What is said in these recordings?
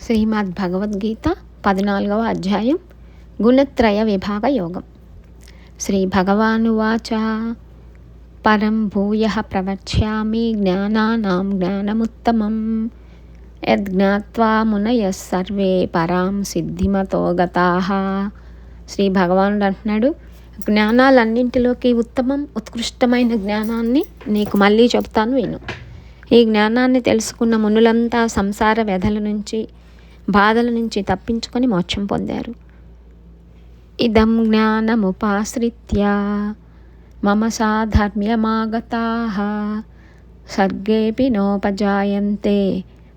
శ్రీమద్ భగవద్గీత 14వ అధ్యాయం గుణత్రయ విభాగ యోగం. శ్రీ భగవానువాచ పరం భూయః ప్రవక్ష్యామి జ్ఞానానాం జ్ఞానముత్తమం యజ్ఞాత్వా మునయః సర్వే పరాం సిద్ధిమతో గతాః. శ్రీ భగవానుడు అంటున్నాడు, జ్ఞానాలన్నింటిలోకి ఉత్కృష్టమైన జ్ఞానాన్ని నీకు మళ్ళీ చెబుతాను, విను. ఈ జ్ఞానాన్ని తెలుసుకున్న మునులంతా సంసార వ్యధల నుంచి, బాధల నుంచి తప్పించుకొని మోక్షం పొందారు. ఇదం జ్ఞానముపాశ్రిత్య మమ సాధర్మ్యమాగతాః సర్గేపి నోపజాయంతే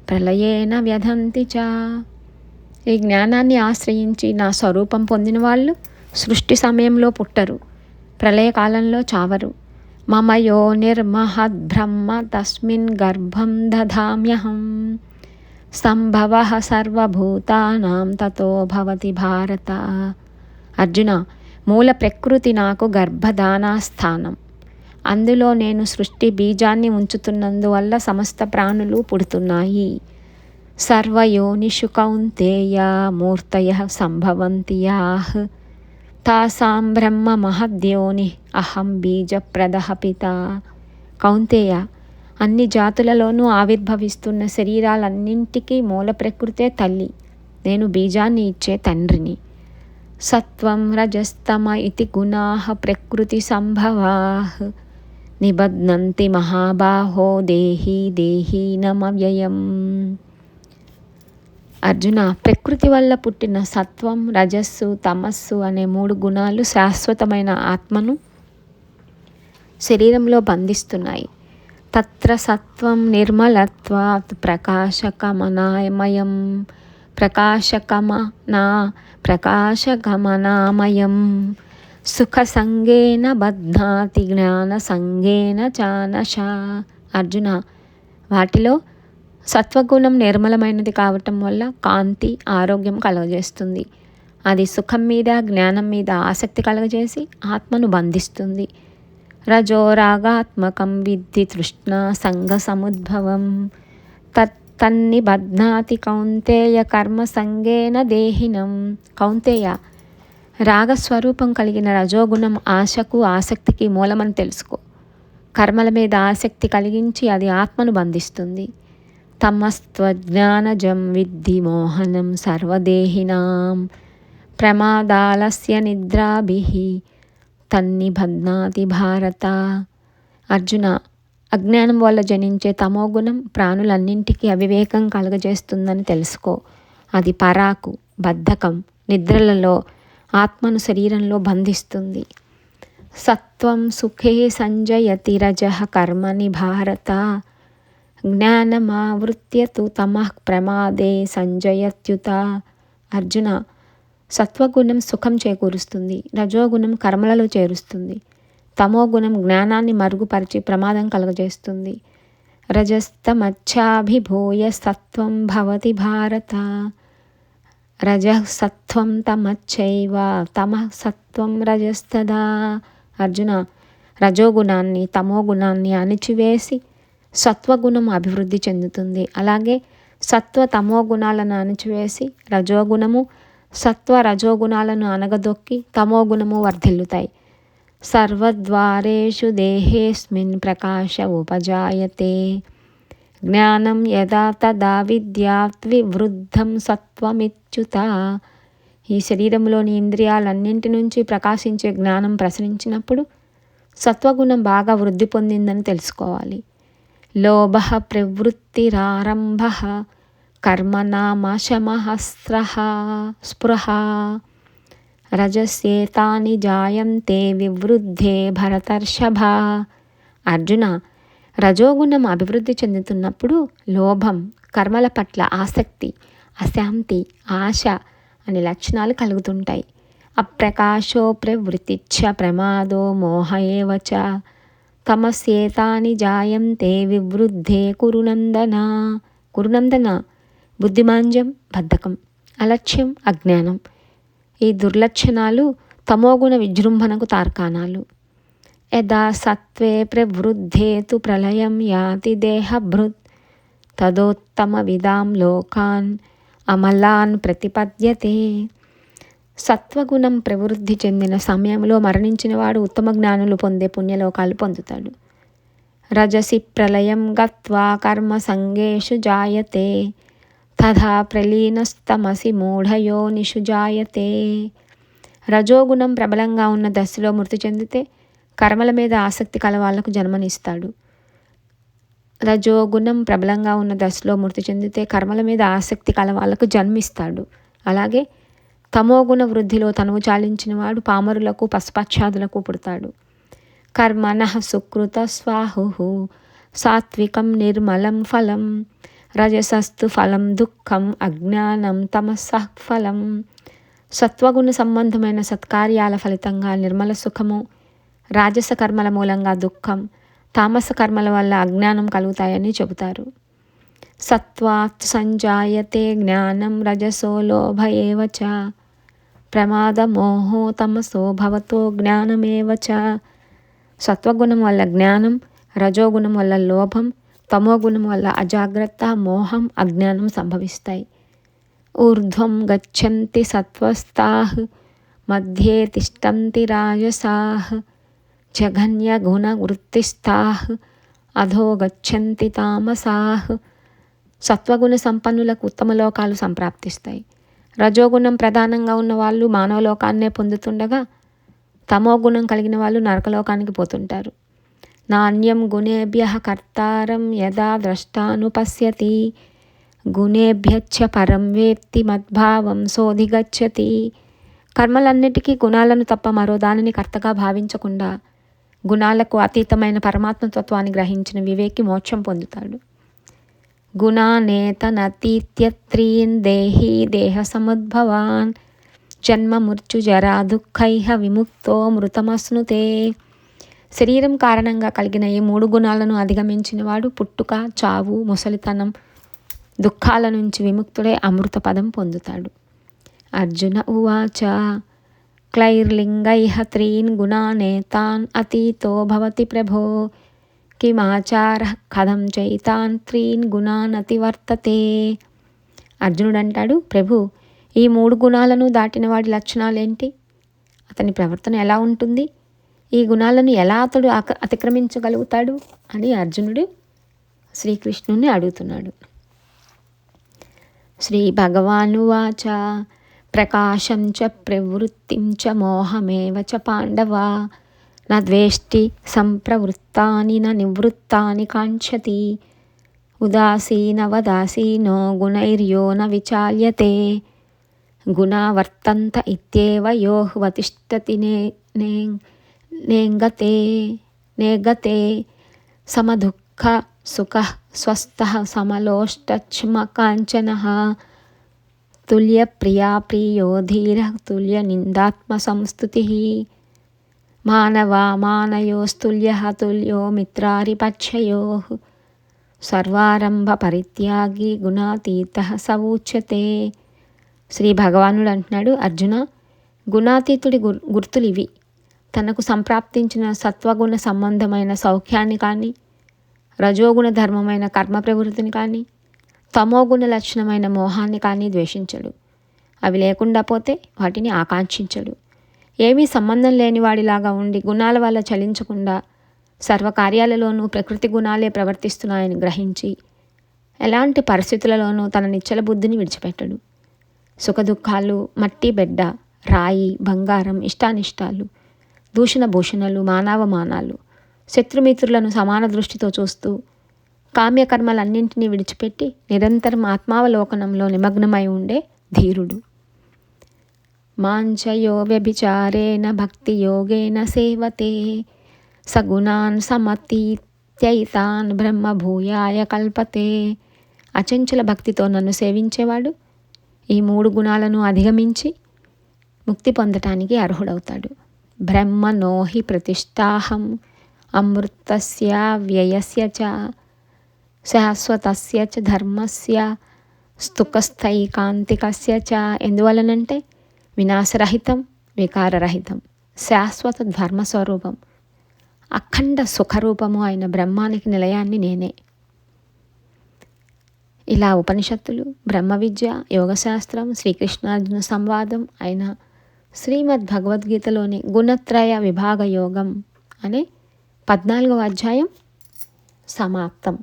ప్రళయేన వ్యధంతి చ. ఈ జ్ఞానాన్ని ఆశ్రయించి నా స్వరూపం పొందిన వాళ్ళు సృష్టి సమయంలో పుట్టరు, ప్రళయకాలంలో చావరు. మమ యోనిర్మహద్బ్రహ్మ తస్మిన్ గర్భం దధామ్యహం సంభవః సర్వభూతానాం తతో భవతి భారత. అర్జున, మూల ప్రకృతి నాకు గర్భధానాస్థానం. అందులో నేను సృష్టి బీజాన్ని ఉంచుతున్నందువల్ల సమస్త ప్రాణులు పుడుతున్నాయి. సర్వయోనిషు కౌంతేయ మూర్తయః సంభవంతి యాః తాసాం బ్రహ్మ మహద్యోని అహం బీజప్రదః పిత. కౌంతేయ, అన్ని జాతులలోనూ ఆవిర్భవిస్తున్న శరీరాలన్నింటికీ మూల ప్రకృతే తల్లి. నేను బీజాన్ని ఇచ్చే తండ్రిని. సత్వం రజస్తమ ఇతి గుణాః ప్రకృతి సంభవాః నిబధ్నంతి మహాబాహో దేహి దేహీనమవ్యయం. అర్జున, ప్రకృతి వల్ల పుట్టిన సత్వం, రజస్సు, తమస్సు అనే 3 గుణాలు శాశ్వతమైన ఆత్మను శరీరంలో బంధిస్తున్నాయి. తత్ర సత్వం నిర్మలత్వాత్ ప్రకాశకమనామయం ప్రకాశకమనామయం సుఖసంగేన బధ్నాతి జ్ఞానసంగేన చానశ. అర్జున, వాటిలో సత్వగుణం నిర్మలమైనది కావటం వల్ల కాంతి, ఆరోగ్యం కలుగజేస్తుంది. అది సుఖం మీద, జ్ఞానం మీద ఆసక్తి కలుగజేసి ఆత్మను బంధిస్తుంది. రజో రాగాత్మకం విద్ధి తృష్ణా సంగ సముద్భవం తన్నిబధ్నాతి కౌంతేయ కర్మ సంగేన దేహినం. కౌంతేయ, రాగస్వరూపం కలిగిన రజోగుణం ఆశకు, ఆసక్తికి మూలమని తెలుసుకో. కర్మల మీద ఆసక్తి కలిగించి అది ఆత్మను బంధిస్తుంది. తమస్త్వజ్ఞానజం విద్ధి మోహనం సర్వదేహినాం ప్రమాదాలస్య నిద్రాభిః తన్నిబధ్నాతి భారత. అర్జున, అజ్ఞానం వల్ల జనించే తమోగుణం ప్రాణులన్నింటికీ అవివేకం కలుగజేస్తుందని తెలుసుకో. అది పరాకు, బద్ధకం, నిద్రలలో ఆత్మను శరీరంలో బంధిస్తుంది. సత్వం సుఖే సంజయతి రజః కర్మని భారత జ్ఞానమావృత్య తు తమః ప్రమాదే సంజయత్యుత. అర్జున, సత్వగుణం సుఖం చేకూరుస్తుంది, రజోగుణం కర్మలలో చేరుస్తుంది, తమోగుణం జ్ఞానాన్ని మరుగుపరిచి ప్రమాదం కలుగజేస్తుంది. రజస్తమచ్చాభిభూయ సత్వం భవతి భారత రజః సత్వం తమచ్చైవ తమః సత్వం రజస్తదా. అర్జున, రజోగుణాన్ని, తమోగుణాన్ని అణిచివేసి సత్వగుణం అభివృద్ధి చెందుతుంది. అలాగే సత్వ తమోగుణాలను అణిచివేసి రజోగుణము, సత్వ రజోగుణాలను అనగదొక్కి తమోగుణము వర్ధిల్లుతాయి. సర్వద్వారేషు దేహేస్మిన్ ప్రకాశ ఉపజాయతే జ్ఞానం యదా తదా విద్యాత్ వివృద్ధం సత్వమిచ్యుత. ఈ శరీరంలోని ఇంద్రియాలన్నింటి నుంచి ప్రకాశించే జ్ఞానం ప్రసరించినప్పుడు సత్వగుణం బాగా వృద్ధి పొందిందని తెలుసుకోవాలి. లోభః ప్రవృత్తిరారంభః కర్మణామశమః స్పృహ రజస్యేతాని జాయంతే వివృద్ధే భరతర్షభ. అర్జున, రజోగుణం అభివృద్ధి చెందుతున్నప్పుడు లోభం, కర్మల పట్ల ఆసక్తి, అశాంతి, ఆశ అనే లక్షణాలు కలుగుతుంటాయి. అప్రకాశో ప్రవృత్తిచ్చ ప్రమాదో మోహ ఏవ చ తమస్యేతాని జాయంతే వివృద్ధే కురునందన. బుద్ధిమాంద్యం, బద్ధకం, అలక్ష్యం, అజ్ఞానం, ఈ దుర్లక్షణాలు తమోగుణ విజృంభణకు తార్కాణాలు. యదా సత్వే ప్రవృద్ధే తు ప్రళయం యాతి దేహభృత్ తదోత్తమ విదాం లోకాన్ అమలాన్ ప్రతిపద్యతే. సత్వగుణం ప్రవృద్ధి చెందిన సమయంలో మరణించినవాడు ఉత్తమ జ్ఞానులు పొందే పుణ్యలోకాలు పొందుతాడు. రజసి ప్రళయం గత్వా కర్మ సంగేషు జాయతే తథా ప్రలీనస్తమసి మూఢయోనిషు జాయతే. రజోగుణం ప్రబలంగా ఉన్న దశలో మృతి చెందితే కర్మల మీద ఆసక్తి కల వాళ్లకు జన్మనిస్తాడు. రజోగుణం ప్రబలంగా ఉన్న దశలో మృతి చెందితే కర్మల మీద ఆసక్తి కల వాళ్లకు జన్మిస్తాడు. అలాగే తమోగుణ వృద్ధిలో తనువు చాలించిన వాడు పామరులకు పశుపక్షాదులకు పుడతాడు. కర్మణః సుకృత స్వాహు సాత్వికం నిర్మలం ఫలం రజసస్తు ఫలం దుఃఖం అజ్ఞానం తమసః ఫలం. సత్వగుణ సంబంధమైన సత్కార్యాల ఫలితంగా నిర్మల సుఖము, రాజస కర్మల మూలంగా దుఃఖం, తామస కర్మల వల్ల అజ్ఞానం కలుగుతాయని చెబుతారు. సత్వాత్ సంజాయతే జ్ఞానం రజసో లోభ ఏవ చ ప్రమాద మోహో తమసో భవతో జ్ఞానమేవ చ. సత్వగుణం వల్ల జ్ఞానం, రజోగుణం వల్ల లోభం, తమోగుణం వల్ల అజాగ్రత్త, మోహం, అజ్ఞానం సంభవిస్తాయి. ఊర్ధ్వం గచ్చంతి సత్వస్తాః మధ్యే తిష్టంతి రాజసాః జఘన్య గుణ వృత్తిస్థాః అధో గచ్చంతి తామసాః. సత్వగుణ సంపన్నులకు ఉత్తమ లోకాలు సంప్రాప్తిస్తాయి. రజోగుణం ప్రధానంగా ఉన్న వాళ్ళు మానవలోకాన్నే పొందుతుండగా తమోగుణం కలిగిన వాళ్ళు నరకలోకానికి పోతుంటారు. నాణ్యం గుణేభ్యః కర్తారం యదా ద్రష్టానుపశ్యతి గుణేభ్యశ్చ పరం వేత్తి మద్భావం సోధిగచ్చతి. కర్మలన్నిటికీ గుణాలను తప్ప మరో దానిని కర్తగా భావించకుండా గుణాలకు అతీతమైన పరమాత్మతత్వాన్ని గ్రహించిన వివేకి మోక్షం పొందుతాడు. గుణానేతనతీత్యత్రీన్ దేహీ దేహ సముద్భవాన్ జన్మ మృత్యు జరా దుఃఖైః విముక్తో మృతమశ్నుతే. శరీరం కారణంగా కలిగిన ఈ 3 గుణాలను అధిగమించిన వాడు పుట్టుక, చావు, ముసలితనం, దుఃఖాల నుంచి విముక్తుడై అమృత పదం పొందుతాడు. అర్జున ఉవాచ క్లైర్లింగైః త్రీన్ గుణానేతాన్ అతీతో భవతి ప్రభో కిమాచారః కథం చైతాన్ త్రీన్ గుణాన్ అతివర్తతే. అర్జునుడు అంటాడు, ప్రభు, ఈ 3 గుణాలను దాటిన వాడి లక్షణాలేంటి? అతని ప్రవర్తన ఎలా ఉంటుంది? ఈ గుణాలను ఎలా అతడు అతిక్రమించగలుగుతాడు అని అర్జునుడు శ్రీకృష్ణుని అడుగుతున్నాడు. శ్రీ భగవానువాచ ప్రకాశం చ ప్రవృత్తిం చ మోహమేవ చ పాండవ న ద్వేష్టి సంప్రవృత్తాని న నివృత్తాని కాంక్షతి ఉదాసీనవదాసీనో గుణైర్యో న విచాల్యతే గుణా వర్తంత ఇత్యేవ యోహ్వతిష్టతి నేగతే సమదుఃఖ సుఖః స్వస్థః సమలోష్టచ్ఛ్మకాంచనః తుల్యప్రియా ప్రియ ధీరః తుల్యనిందాత్మ సంస్తుతిః మానవా మానయోస్తుల్యః తుల్యో మిత్రారిపక్షయోః సర్వారంభ పరిత్యాగి గుణాతీతః స ఉచ్యతే. శ్రీ భగవానుడు అంటున్నాడు, అర్జున, గుణాతీతుడి గుర్తులు ఇవి. తనకు సంప్రాప్తించిన సత్వగుణ సంబంధమైన సౌఖ్యాన్ని కానీ, రజోగుణ ధర్మమైన కర్మ ప్రవృత్తిని కానీ, తమోగుణ లక్షణమైన మోహాన్ని కానీ ద్వేషించడు. అవి లేకుండా పోతే వాటిని ఆకాంక్షించడు. ఏమీ సంబంధం లేని వాడిలాగా ఉండి గుణాల వల్ల చలించకుండా సర్వకార్యాలలోనూ ప్రకృతి గుణాలే ప్రవర్తిస్తున్నాయని గ్రహించి ఎలాంటి పరిస్థితులలోనూ తన నిశ్చల బుద్ధిని విడిచిపెట్టడు. సుఖదుఖాలు, మట్టి బెడ్డ, రాయి, బంగారం, ఇష్టానిష్టాలు, దూషణ భూషణలు, మానవమానాలు, శత్రుమిత్రులను సమాన దృష్టితో చూస్తూ కామ్యకర్మలన్నింటినీ విడిచిపెట్టి నిరంతరం ఆత్మావలోకనంలో నిమగ్నమై ఉండే ధీరుడు. మాంచయో వ్యభిచారేణ భక్తి యోగేన సేవతే సగుణాన్ సమతీత్యైతాన్ బ్రహ్మభూయాయ కల్పతే. అచంచల భక్తితో నన్ను సేవించేవాడు ఈ 3 గుణాలను అధిగమించి ముక్తి పొందటానికి అర్హుడవుతాడు. బ్రహ్మణోహి ప్రతిష్టాహం అమృతస్య వ్యయస్య చ శాశ్వతస్య చ ధర్మస్య స్తుకస్థైకాంతికస్య చ. ఎందువలనంటే వినాశరహితం, వికారరహితం, శాశ్వత ధర్మస్వరూపం, అఖండ సుఖరూపము అయిన బ్రహ్మానికి నిలయాన్ని నేనే. ఇలా ఉపనిషత్తులు, బ్రహ్మ విద్య, యోగశాస్త్రం, శ్రీకృష్ణార్జున సంవాదం అయిన శ్రీమద్ భగవద్గీతలోని గుణత్రయ విభాగ యోగం అనే 14వ అధ్యాయం సమాప్తం.